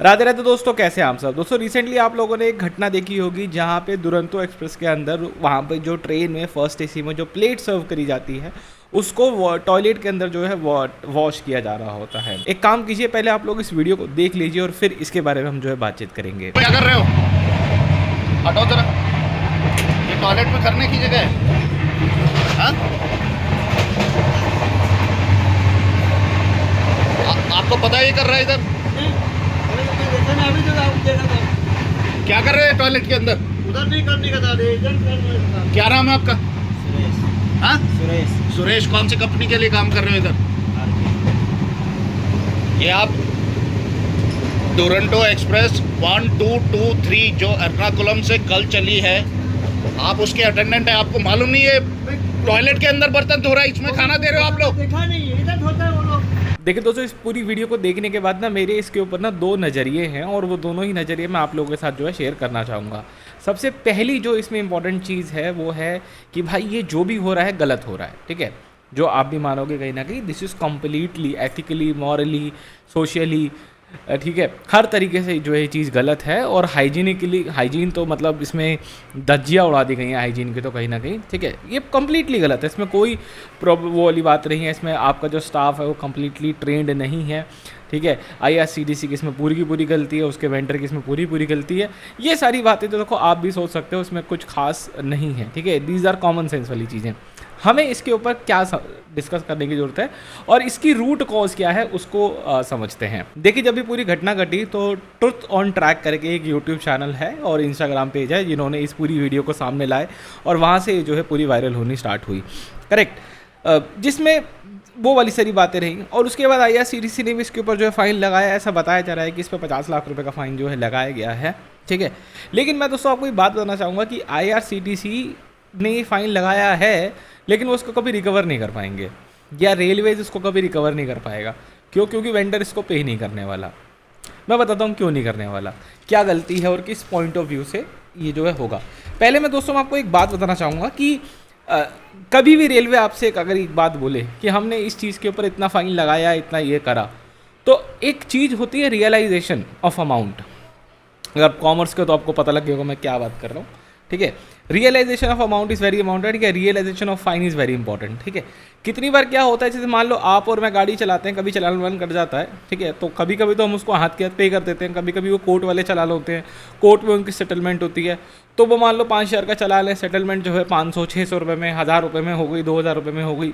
राधे राधे दोस्तों, कैसे हैं आप सब। दोस्तों रिसेंटली आप लोगों ने एक घटना देखी होगी जहां पे दुरंतो एक्सप्रेस के अंदर वहां पे जो ट्रेन में फर्स्ट एसी में जो प्लेट सर्व करी जाती है उसको टॉयलेट के अंदर जो है वॉश किया जा रहा होता है। एक काम कीजिए, पहले आप लोग इस वीडियो को देख लीजिए और फिर इसके बारे में हम जो है बातचीत करेंगे। क्या कर रहे हो? हटाओ जरा, ये टॉयलेट में करने की जगह है। हाँ? आपको पता है ये कर रहा है इधर? क्या कर रहे हैं टॉयलेट के अंदर? उधर नहीं करने का था, क्या नाम है आपका? सुरेश। हाँ? सुरेश। सुरेश, कौन सी कंपनी के लिए काम कर रहे हो इधर? ये आप दुरंतो एक्सप्रेस 1, 2, 2, 3 जो एर्नाकुलम से कल चली है, आप उसके अटेंडेंट है। आपको मालूम नहीं है टॉयलेट के अंदर बर्तन धो रहा है, इसमें खाना दे रहे हो आप लोग? देखा नहीं, इधर धोता है वो लोग। देखिए दोस्तों, इस पूरी वीडियो को देखने के बाद ना मेरे इसके ऊपर ना दो नज़रिए हैं और वो दोनों ही नज़रिए मैं आप लोगों के साथ जो है शेयर करना चाहूँगा। सबसे पहली जो इसमें इंपॉर्टेंट चीज़ है वो है कि भाई ये जो भी हो रहा है गलत हो रहा है, ठीक है। जो आप भी मानोगे कहीं ना कहीं this is completely ethically, morally, socially, ठीक है, हर तरीके से जो है ये चीज़ गलत है। और हाइजीनिकली, हाइजीन तो मतलब इसमें धज्जियाँ उड़ा दी गई हैं हाइजीन की तो कहीं ना कहीं, ठीक है। ये कम्प्लीटली गलत है, इसमें कोई वो वाली बात नहीं है। इसमें आपका जो स्टाफ है वो कम्प्लीटली ट्रेंड नहीं है, ठीक है। IRCTC की इसमें पूरी की पूरी गलती है, उसके वेंडर की इसमें पूरी पूरी गलती है। ये सारी बातें तो देखो आप भी सोच सकते हो, उसमें कुछ खास नहीं है, ठीक है। दीज आर कॉमन सेंस वाली चीज़ें। हमें इसके ऊपर क्या डिस्कस करने की ज़रूरत है और इसकी रूट कॉज क्या है उसको समझते हैं। देखिए, जब भी पूरी घटना घटी तो ट्रुथ ऑन ट्रैक करके एक यूट्यूब चैनल है और इंस्टाग्राम पेज है जिन्होंने इस पूरी वीडियो को सामने लाए और वहाँ से जो है पूरी वायरल होनी स्टार्ट हुई, करेक्ट, जिसमें वो वाली सारी बातें रहीं। और उसके बाद IRCTC ने भी इसके ऊपर जो है फ़ाइन लगाया। ऐसा बताया जा रहा है कि इस पर 50 लाख रुपए का फ़ाइन जो है लगाया गया है, ठीक है। लेकिन मैं दोस्तों आपको एक बात बताना चाहूँगा कि IRCTC ने ये फ़ाइन लगाया है लेकिन वो उसको कभी रिकवर नहीं कर पाएंगे, या रेलवेज इसको कभी रिकवर नहीं कर पाएगा। क्यों? क्योंकि वेंडर इसको पे नहीं करने वाला। मैं बताता हूँ क्यों नहीं करने वाला, क्या गलती है और किस पॉइंट ऑफ व्यू से ये जो है होगा। पहले मैं दोस्तों आपको एक बात बताना चाहूँगा कि कभी भी रेलवे आपसे अगर एक बात बोले कि हमने इस चीज़ के ऊपर इतना फ़ाइन लगाया, इतना ये करा, तो एक चीज़ होती है रियलाइजेशन ऑफ अमाउंट। अगर आप कॉमर्स के तो आपको पता लग गया होगा मैं क्या बात कर रहा हूँ, ठीक है। Realisation of amount is very important, ठीक है। Realisation of fine is very important, ठीक है। कितनी बार क्या होता है, जैसे मान लो आप और मैं गाड़ी चलाते हैं, कभी चलान बंद कर जाता है, ठीक है, तो कभी कभी तो हम उसको हाथ के हाथ पे कर देते हैं, कभी कभी वो कोर्ट वाले चला लेते हैं, कोर्ट में उनकी सेटलमेंट होती है, तो वो मान लो 5,000 का चला लें, सेटलमेंट जो है 500, 600 रुपये में, 1,000 रुपये में हो गई, 2,000 रुपये में हो गई,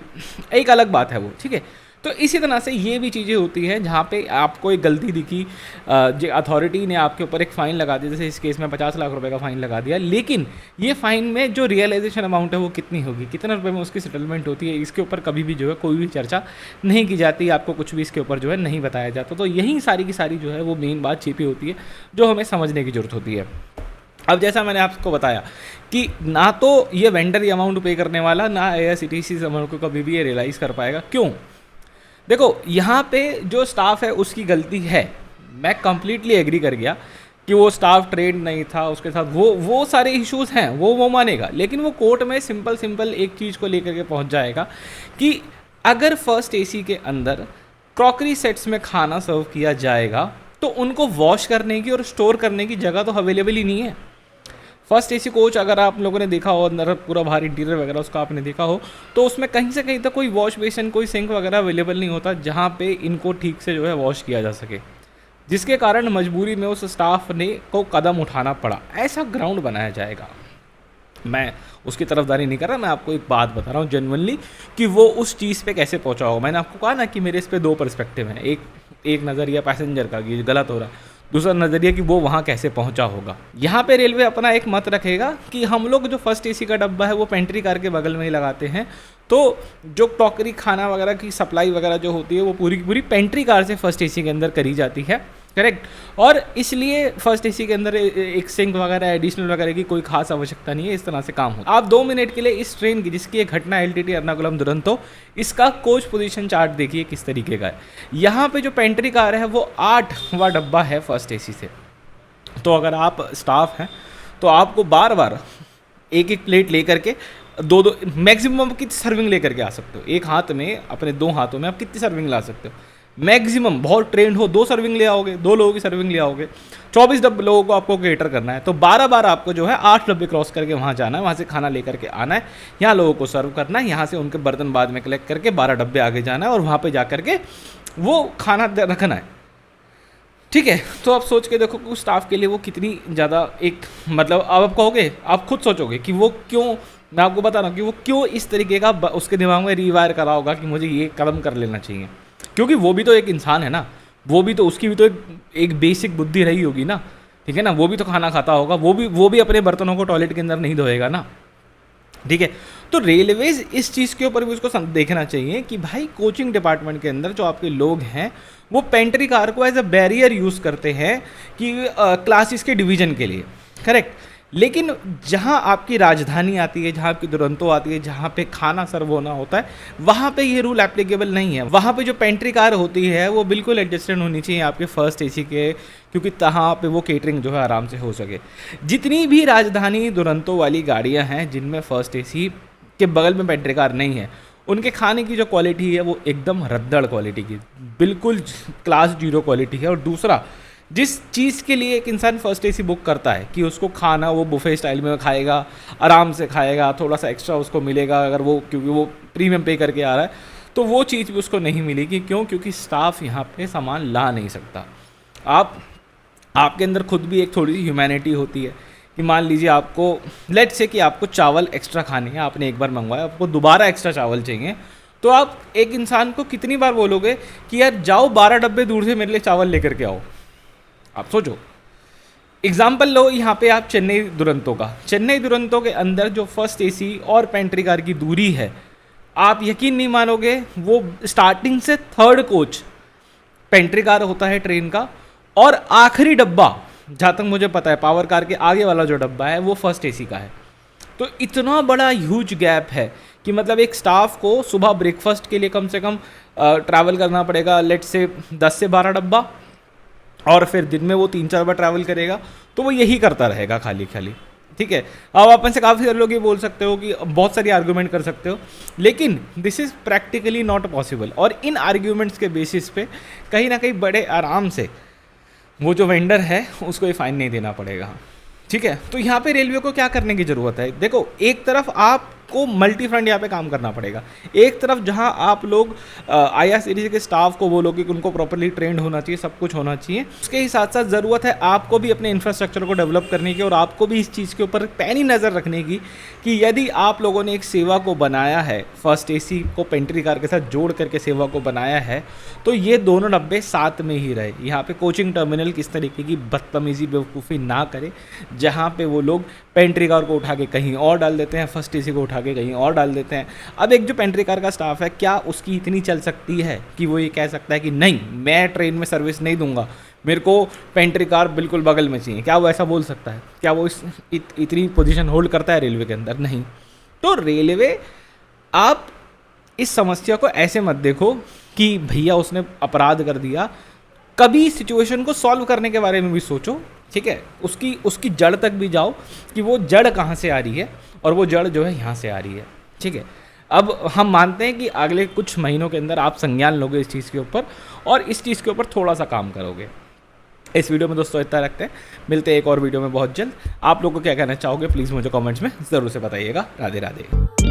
एक अलग बात है वो, ठीक है। तो इसी तरह से ये भी चीज़ें होती हैं जहाँ पे आपको एक गलती दिखी, जो अथॉरिटी ने आपके ऊपर एक फ़ाइन लगा दिया, जैसे इस केस में 50 लाख रुपए का फ़ाइन लगा दिया, लेकिन ये फ़ाइन में जो रियलाइजेशन अमाउंट है वो कितनी होगी, कितने रुपए में उसकी सेटलमेंट होती है, इसके ऊपर कभी भी जो है कोई भी चर्चा नहीं की जाती, आपको कुछ भी इसके ऊपर जो है नहीं बताया जाता। तो यही सारी की सारी जो है वो मेन बात छिपी होती है जो हमें समझने की ज़रूरत होती है। अब जैसा मैंने आपको बताया कि ना तो ये वेंडर ये अमाउंट पे करने वाला, ना IRCTC इस अमाउंट को कभी भी ये रियलाइज़ कर पाएगा। क्यों? देखो, यहाँ पे जो स्टाफ है उसकी गलती है, मैं कम्प्लीटली एग्री कर गया कि वो स्टाफ ट्रेंड नहीं था, उसके साथ वो सारे इश्यूज हैं, वो मानेगा। लेकिन वो कोर्ट में सिंपल एक चीज़ को लेकर के पहुँच जाएगा कि अगर फर्स्ट AC के अंदर क्रॉकरी सेट्स में खाना सर्व किया जाएगा तो उनको वॉश करने की और स्टोर करने की जगह तो अवेलेबल ही नहीं है। फर्स्ट AC कोच अगर आप लोगों ने देखा हो, अंदर पूरा बाहर इंटीरियर वगैरह उसका आपने देखा हो, तो उसमें कहीं से कहीं तक कोई वॉश बेसिन, कोई सिंक वगैरह अवेलेबल नहीं होता जहाँ पे इनको ठीक से जो है वॉश किया जा सके, जिसके कारण मजबूरी में उस स्टाफ ने को कदम उठाना पड़ा। ऐसा ग्राउंड बनाया जाएगा। मैं उसकी तरफदारी नहीं कर रहा, मैं आपको एक बात बता रहा हूँ जेन्युइनली कि वो उस चीज़ पे कैसे पहुँचा होगा। मैंने आपको कहा ना कि मेरे इस पर दो पर्सपेक्टिव हैं, एक नज़रिया पैसेंजर का कि गलत हो रहा है, दूसरा नज़रिया कि वो वहाँ कैसे पहुँचा होगा। यहाँ पे रेलवे अपना एक मत रखेगा कि हम लोग जो फर्स्ट AC का डब्बा है वो पेंट्री कार के बगल में ही लगाते हैं, तो जो टॉकरी खाना वगैरह की सप्लाई वगैरह जो होती है वो पूरी की पूरी पेंट्री कार से फर्स्ट AC के अंदर करी जाती है, करेक्ट। और इसलिए फर्स्ट AC के अंदर एक सिंक वगैरह एडिशनल वगैरह की कोई खास आवश्यकता नहीं है। इस तरह से काम हो। आप 2 मिनट के लिए इस ट्रेन की, जिसकी एक घटना LTT एर्नाकुलम दुरंतो, इसका कोच पोजीशन चार्ट देखिए किस तरीके का है। यहाँ पे जो पेंट्री कार है वो 8वां डब्बा है फर्स्ट AC से। तो अगर आप स्टाफ हैं तो आपको बार बार एक प्लेट ले करके मैक्सिमम कितनी सर्विंग लेकर के आ सकते हो, एक हाथ में, अपने 2 हाथों में आप कितनी सर्विंग ला सकते हो। मैक्सिमम बहुत ट्रेंड हो 2 सर्विंग ले आओगे, 2 लोगों की सर्विंग ले आओगे, 24 डब्बे लोगों को आपको केटर करना है, तो 12 बार आपको जो है 8 डब्बे क्रॉस करके वहाँ जाना है, वहाँ से खाना लेकर के आना है, यहाँ लोगों को सर्व करना है, यहाँ से उनके बर्तन बाद में कलेक्ट करके 12 डब्बे आगे जाना है और वहाँ पे जा करके वो खाना रखना है। ठीक है, तो आप सोच के देखो कि उस स्टाफ के लिए वो कितनी ज़्यादा एक मतलब आप कहोगे, आप खुद सोचोगे कि वो क्यों, मैं आपको बता रहा हूँ कि वो क्यों इस तरीके का उसके दिमाग में रीवायर करा होगा कि मुझे ये कदम कर लेना चाहिए, क्योंकि वो भी तो एक इंसान है ना, वो भी तो उसकी भी तो एक बेसिक बुद्धि रही होगी ना, ठीक है ना, वो भी तो खाना खाता होगा, वो भी अपने बर्तनों को टॉयलेट के अंदर नहीं धोएगा ना, ठीक है। तो रेलवेज इस चीज़ के ऊपर भी उसको देखना चाहिए कि भाई कोचिंग डिपार्टमेंट के अंदर जो आपके लोग हैं वो पेंट्री कार को एज अ बैरियर यूज़ करते हैं कि क्लासेस के डिवीज़न के लिए, करेक्ट। लेकिन जहाँ आपकी राजधानी आती है, जहाँ आपकी दुरंतो आती है, जहाँ पे खाना सर्व होना होता है, वहाँ पे ये रूल एप्लीकेबल नहीं है। वहाँ पे जो पेंट्री कार होती है वो बिल्कुल एडजस्टेड होनी चाहिए आपके फर्स्ट एसी के, क्योंकि तहाँ पे वो केटरिंग जो है आराम से हो सके। जितनी भी राजधानी दुरंतो वाली गाड़ियाँ हैं जिनमें फर्स्ट एसी के बगल में पेंट्री कार नहीं है, उनके खाने की जो क्वालिटी है वो एकदम रद्दड़ क्वालिटी की, बिल्कुल क्लास 0 क्वालिटी है। और दूसरा, जिस चीज़ के लिए एक इंसान फर्स्ट एसी बुक करता है कि उसको खाना वो बुफे स्टाइल में खाएगा, आराम से खाएगा, थोड़ा सा एक्स्ट्रा उसको मिलेगा अगर वो, क्योंकि वो प्रीमियम पे करके आ रहा है, तो वो चीज़ भी उसको नहीं मिलेगी। क्यों? क्योंकि स्टाफ यहाँ पे सामान ला नहीं सकता। आपके अंदर खुद भी एक थोड़ी सी ह्यूमैनिटी होती है कि मान लीजिए आपको लेट्स से कि आपको चावल एक्स्ट्रा खाने हैं, आपने एक बार मंगवाया, आपको दोबारा एक्स्ट्रा चावल चाहिए, तो आप एक इंसान को कितनी बार बोलोगे कि यार जाओ 12 डब्बे दूर से मेरे लिए चावल लेकर के आओ। आप सोचो, एग्जाम्पल लो यहाँ पे आप चेन्नई दुरंतो का, चेन्नई दुरंतो के अंदर जो फर्स्ट एसी और पेंट्री कार की दूरी है, आप यकीन नहीं मानोगे, वो स्टार्टिंग से 3rd कोच पेंट्री कार होता है ट्रेन का, और आखिरी डब्बा जहाँ तक मुझे पता है पावर कार के आगे वाला जो डब्बा है वो फर्स्ट एसी का है। तो इतना बड़ा ह्यूज गैप है कि मतलब एक स्टाफ को सुबह ब्रेकफास्ट के लिए कम से कम ट्रैवल करना पड़ेगा लेट्स से 10 से 12 डब्बा, और फिर दिन में वो 3-4 बार ट्रैवल करेगा, तो वो यही करता रहेगा खाली खाली। ठीक है, अब आप में से काफ़ी सारे लोग ये बोल सकते हो कि बहुत सारी आर्ग्यूमेंट कर सकते हो, लेकिन this is practically not possible. और इन आर्ग्यूमेंट्स के बेसिस पे कहीं ना कहीं बड़े आराम से वो जो वेंडर है उसको ये फाइन नहीं देना पड़ेगा। ठीक है, तो यहाँ पे रेलवे को क्या करने की ज़रूरत है? देखो, एक तरफ आपको मल्टी फ्रंट यहाँ पे काम करना पड़ेगा। एक तरफ जहाँ आप लोग IRCTC के स्टाफ को बोलोगे कि उनको प्रॉपर्ली ट्रेंड होना चाहिए, सब कुछ होना चाहिए, उसके ही साथ साथ ज़रूरत है आपको भी अपने इंफ्रास्ट्रक्चर को डेवलप करने की, और आपको भी इस चीज़ के ऊपर पैनी नज़र रखने की कि यदि आप लोगों ने एक सेवा को बनाया है, फर्स्ट एसी को पेंट्री कार के साथ जोड़ करके सेवा को बनाया है, तो ये दोनों डब्बे साथ में ही रहे। यहाँ पे कोचिंग टर्मिनल किस तरीके की बदतमीजी बेवकूफ़ी ना करे, जहाँ पे वो लोग पेंट्री कार को उठा के कहीं और डाल देते हैं, फर्स्ट एसी को उठा के कहीं और डाल देते हैं। अब एक जो पेंट्री कार का स्टाफ है, क्या उसकी इतनी चल सकती है कि वो ये कह सकता है कि नहीं, मैं ट्रेन में सर्विस नहीं दूंगा, मेरे को पेंट्री कार बिल्कुल बगल में चाहिए? क्या वो ऐसा बोल सकता है? क्या वो इतनी पोजीशन होल्ड करता है रेलवे के अंदर? नहीं। तो रेलवे, आप इस समस्या को ऐसे मत देखो कि भैया उसने अपराध कर दिया, कभी सिचुएशन को सॉल्व करने के बारे में भी सोचो। ठीक है, उसकी जड़ तक भी जाओ कि वो जड़ कहाँ से आ रही है, और वो जड़ जो है यहाँ से आ रही है। ठीक है, अब हम मानते हैं कि अगले कुछ महीनों के अंदर आप संज्ञान लोगे इस चीज़ के ऊपर, और इस चीज़ के ऊपर थोड़ा सा काम करोगे। इस वीडियो में दोस्तों इतना रखते हैं, मिलते हैं एक और वीडियो में बहुत जल्द। आप लोगों को क्या कहना चाहोगे प्लीज़ मुझे कमेंट्स में ज़रूर से बताइएगा। राधे राधे।